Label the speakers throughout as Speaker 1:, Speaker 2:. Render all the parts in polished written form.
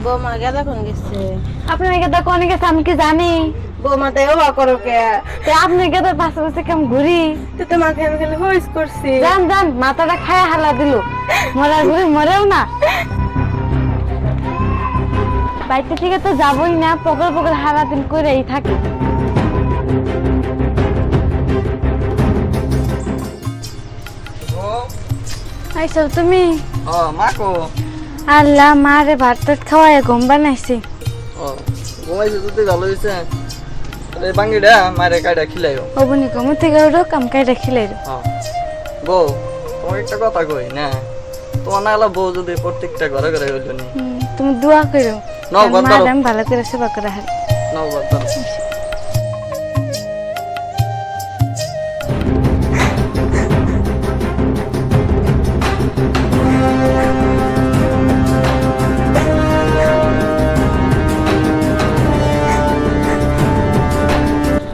Speaker 1: বৌমা গেদা কোন গেছে?
Speaker 2: আপনার গেদা কোনে গেছে আমি কি জানি?
Speaker 1: বৌমা তাই ও করো কে?
Speaker 2: আপনি গেদার পাশে পাশে কেমন ঘুরি?
Speaker 1: তো তোমাকে আমি খালি হইস করছি।
Speaker 2: জান জান মাথাটা খায় হালা দিল, মরা ঘুরে মরেও না। বাইতে থেকে তো যাবই না, পকর পকর হারা দিন করেই থাকি। আইসো তুমি?
Speaker 3: ও মাকো
Speaker 2: আল্লাহ মারে ভাত টাত খাওয়ায় ঘুম বানাইছি।
Speaker 3: ও ঘুমাইছে তুই ভালো হয়েছে এই বাঙ্গিটা মারে কাইটা খিলাইও
Speaker 2: অবনি ঘুমো থেকে উঠো কাম কাইটা খিলাই দো।
Speaker 3: বউ তোমার একটা কথা কই না, তোমার না বউ যদি প্রত্যেকটা ঘরে ঘরে হইল নি
Speaker 2: তুমি দোয়া করো
Speaker 3: নাও বাদ দাও
Speaker 2: ম্যাডাম ভালো করে সেবা করে হার।
Speaker 3: নাও বাদ দাও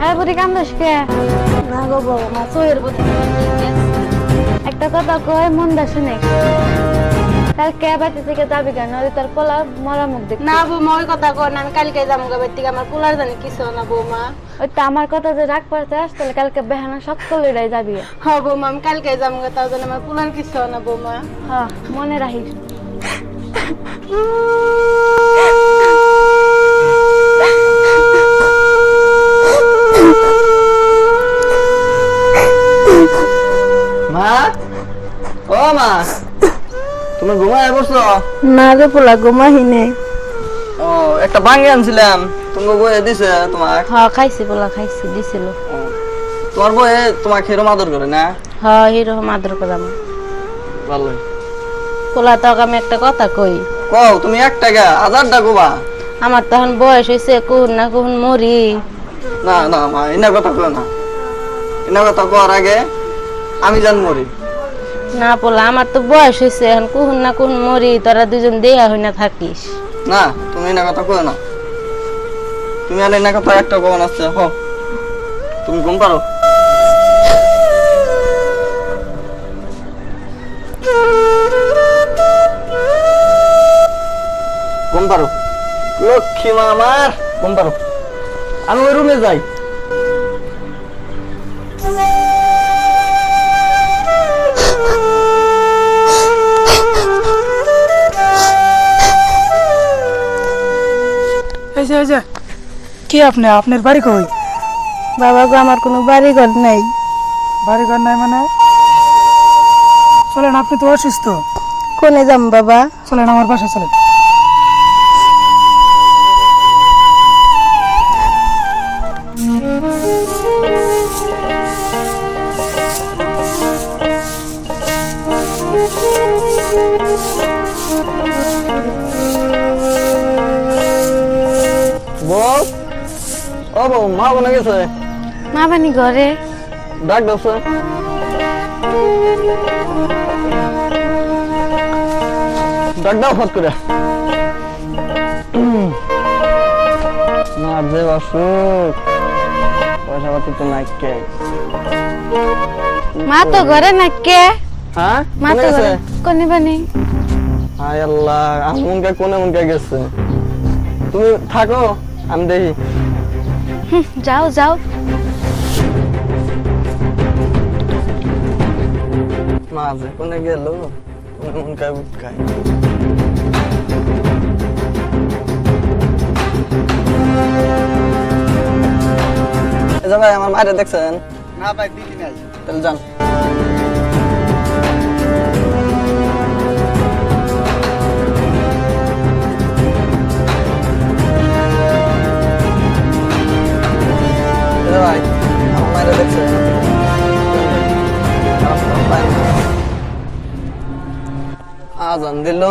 Speaker 2: আরে বুড়ি কান্দস কে?
Speaker 1: না গো বৌমা চোখের প্রতি
Speaker 2: একটা কথা কয় মন দা শুনে, কালকে বাড়ি থেকে যাবি কেন? তার পোলা মরা মুখ দেখ।
Speaker 1: না বৌমা ওই কথা কর না, আমি কালকে যাবো গাবের থেকে, আমার কুলার জানি কিছু না বৌমা।
Speaker 2: ওই তো আমার কথা যে রাগ করতে আস তাহলে কালকে বেহানা সব লড়াই যাবি।
Speaker 1: হ্যাঁ বৌমা আমি কালকে যাবো, তার জন্য আমার কুলার কিছু না বৌমা।
Speaker 2: হ্যাঁ মনে রাখিস।
Speaker 3: মা ও মা তুমি ঘুমায় বসছো?
Speaker 1: না রে পোলা ঘুমাহি নেই।
Speaker 3: ও একটা বাঙ্গি আনছিলাম তুমি বয়ে দিছে তোমার?
Speaker 1: হ্যাঁ খাইছি পোলা খাইছি, দিছিল।
Speaker 3: তোমার বয়ে তোমাকে হেরম আদর করে না?
Speaker 1: হ্যাঁ এরকম আদর করাম।
Speaker 3: ভালোই।
Speaker 1: পোলা তো আমি একটা কথা কই।
Speaker 3: কও তুমি এক টাকা হাজারটা গোবা?
Speaker 1: আমার তখন বয়স হয়েছে, কখন না কখন মরি।
Speaker 3: না না মা এনা কথা কও না, এনা কথা কওয়ার আগে আমি জান মরি।
Speaker 1: না পোলা আমার তো বয়স হয়েছে, এখন কখন না কখন মরি, তোরা দুজন দেয়া হই না থাকিস।
Speaker 3: না তুমি এনা কথা কও না, তুমি আর এনা কথা একটা কও না। হো তুমি ঘুম পারো। ঘুম পারো লক্ষ্মী মা আমার, ঘুম পারো। আমি ওই রুমে যাই।
Speaker 4: কি আপনার বাড়ি কই?
Speaker 1: বাবা গো আমার কোনো বাড়ি ঘর নাই।
Speaker 4: বাড়ি ঘর নাই মানে? চলেন, আপনি তো অসুস্থ,
Speaker 1: কোনে যাম বাবা?
Speaker 4: চলেন আমার বাসায় চলেন।
Speaker 3: বউ ও বউ, মা বলে গেছে?
Speaker 2: মা বানি ঘরে।
Speaker 3: ডাক দাও। ডাক দাও ফট করে। মার যে অসুখ, পয়সা পাতি তো নাই কে।
Speaker 2: মা তো ঘরে না কে?
Speaker 3: হ্যাঁ
Speaker 2: মা তো ঘরে কোনে বানি?
Speaker 3: হায় আল্লাহ, আমুনকা কোনে মুনকা গেছে। তুমি থাকো আমি দেখি।
Speaker 2: যাও যাও।
Speaker 3: মা যে কোনে গেল, কোনে মুনকা উঠকায়। এই যে ভাই আমার মায়ের দেখছেন?
Speaker 4: না ভাই দিদি নাই।
Speaker 3: তাহলে যান। ভাই আমার মায়ের দেখছেন? আজান দিল,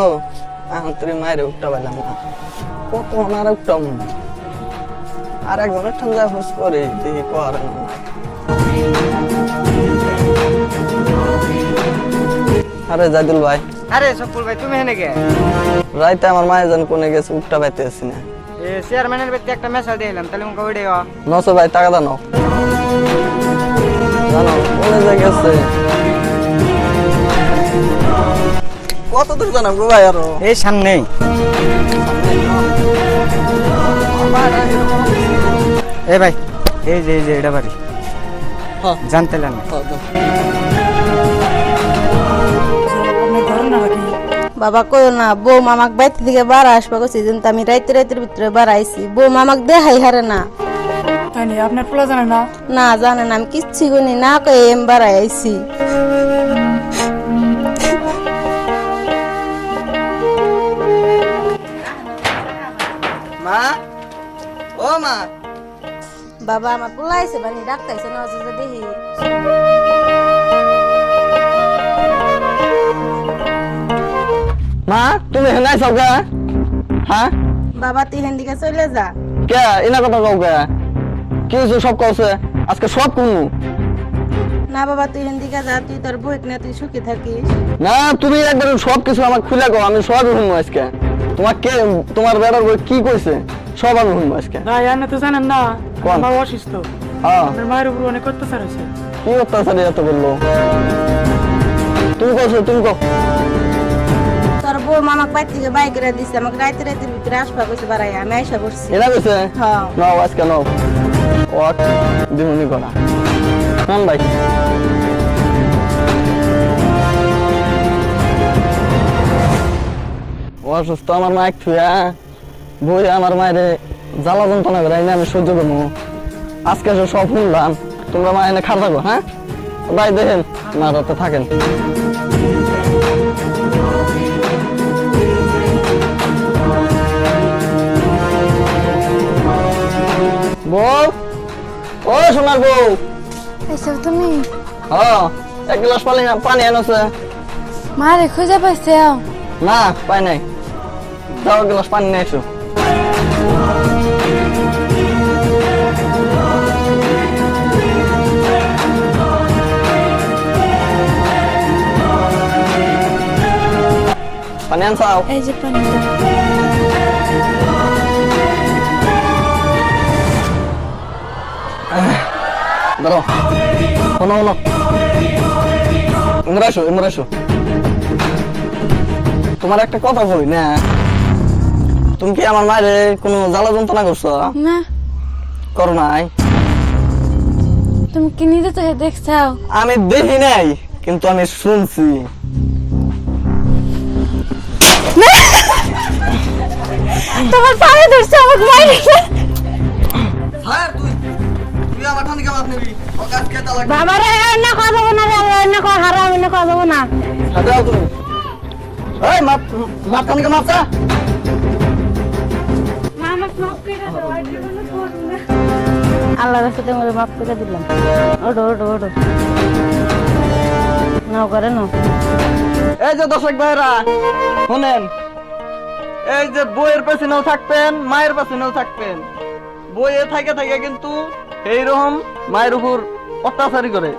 Speaker 3: এখন তুই মায়ের উঠতে পারলাম না, কত আমার উঠতাম। আর একজনের ঠান্ডা হুস করে দেখি করে না। আরে জাইদুল ভাই।
Speaker 4: আরে সফল ভাই তুমি হেনে কে?
Speaker 3: রাইতে আমার মায়ের জান কোনে গেছে, উঠতে পাইতে আসি না।
Speaker 4: চেয়ারম্যানের ব্যক্তি একটা মেসেজ দিলাম, তাহলে মুখ ওইডে
Speaker 3: নশো ভাই টাকা দাও। জানো কোনে যে গেছে? কত দূর জানাম গো ভাই? আরো
Speaker 4: এই সামনে।
Speaker 3: সামনে?
Speaker 4: এ ভাই এই যে এটা বাড়ি
Speaker 3: হ্যাঁ
Speaker 4: জানতে না
Speaker 1: বাবা কইও না, বউ মামাক বাইতে দিকে বাড়া আসবা কইছি, কিন্তু আমি রাইতের ভিতরে বাড়াইছি। বউ মামাক দেখাই হারে না।
Speaker 5: তাই নি আপনার পোলা জানে না?
Speaker 1: না জানে না, আমি কিচ্ছু গুনি না কই এম বাড়াই আইছি।
Speaker 3: মা, ও মা,
Speaker 1: বাবা আমার পোলা আইছে বানি ডাক্তাইছে না যে দেখি।
Speaker 3: মা তুমি হেন আইছো কে? হ্যাঁ
Speaker 1: বাবা তুই হেন দিকে চলে যা।
Speaker 3: কে এনা কথা কও কে? কি হইছে সব কওছে? আজকে সব কোনু
Speaker 1: না বাবা তুই হেন দিকে যা, তুই তোর বউক না তুই সুখী থাকিস।
Speaker 3: না, তুমি একবার সব কিছু আমাকে খুলে কও, আমি সব শুনবো আজকে। তোমার বেড়ার বই কি কইছে সব আমি শুনবো আজকে।
Speaker 5: না এনে তো জানেন না,
Speaker 3: কোন?
Speaker 5: আমার মা অসুস্থ।
Speaker 3: হ্যাঁ
Speaker 5: আপনার মায়ের উপর অনেক অত্যাচার হয়েছে।
Speaker 3: কি অত্যাচার এত বললো? তুমি কইছো, তুমি কও।
Speaker 1: তোর বউ মামাক বাইতে দিকে বাই করে দিছে, আমাকে রাইতের ভিতরে আসবা কইছে বাড়াই, আমি আইসা করছি।
Speaker 3: এনা কইছে?
Speaker 1: হ্যাঁ
Speaker 3: নাও আজকে নাও। ওয়াট দিমুনি করা। নাম ভাই। অসুস্থ আমার মা এক থুয়া বই আমার মায়ের জ্বালা যন্ত্রণা করে না আমি সহ্য করবো। আজকে সব শুনলাম, তোমরা মা এনে খারাপ থাকো। হ্যাঁ ভাই দেখেন না রাতে থাকেন। বউ, ও সোনার বউ।
Speaker 2: এসব তুমি
Speaker 3: হ্যাঁ এক গ্লাস পানি আনছে।
Speaker 2: মারে খুঁজে পাইছে?
Speaker 3: না পাই নাই, যাও এক গ্লাস পানি নিয়ে এসো। পানি আনছাও?
Speaker 2: এই যে পানি
Speaker 3: ধরো, শোনো শোনো, ইমরা এসো। তোমার একটা কথা বলি না, তুমি কি আমার মায়ের কোনো জ্বালা যন্ত্রণা করছো?
Speaker 2: না।
Speaker 3: করো নাই?
Speaker 2: তুমি কি নিজে তো দেখছাও?
Speaker 3: আমি দেখি নাই, কিন্তু আমি শুনছি।
Speaker 2: তোমার পায়ে ধরছে আমাকে মাইরে।
Speaker 1: বাবা রে না করা যাবো না রে, না করা হারাম, না করা যাবো না। আল্লাহর রাস্তাতে আমার মাফ করে দিলাম। ওডো ওডো ওডো নাও করে নাও।
Speaker 3: এই যে দর্শক ভাইরা শুনেন, এই যে বইয়ের পেছনেও থাকবেন, মায়ের পেছনেও থাকবেন। বইয়ে থাকে থাকে কিন্তু এইরকম মায়ের উপর অত্যাচারই করে।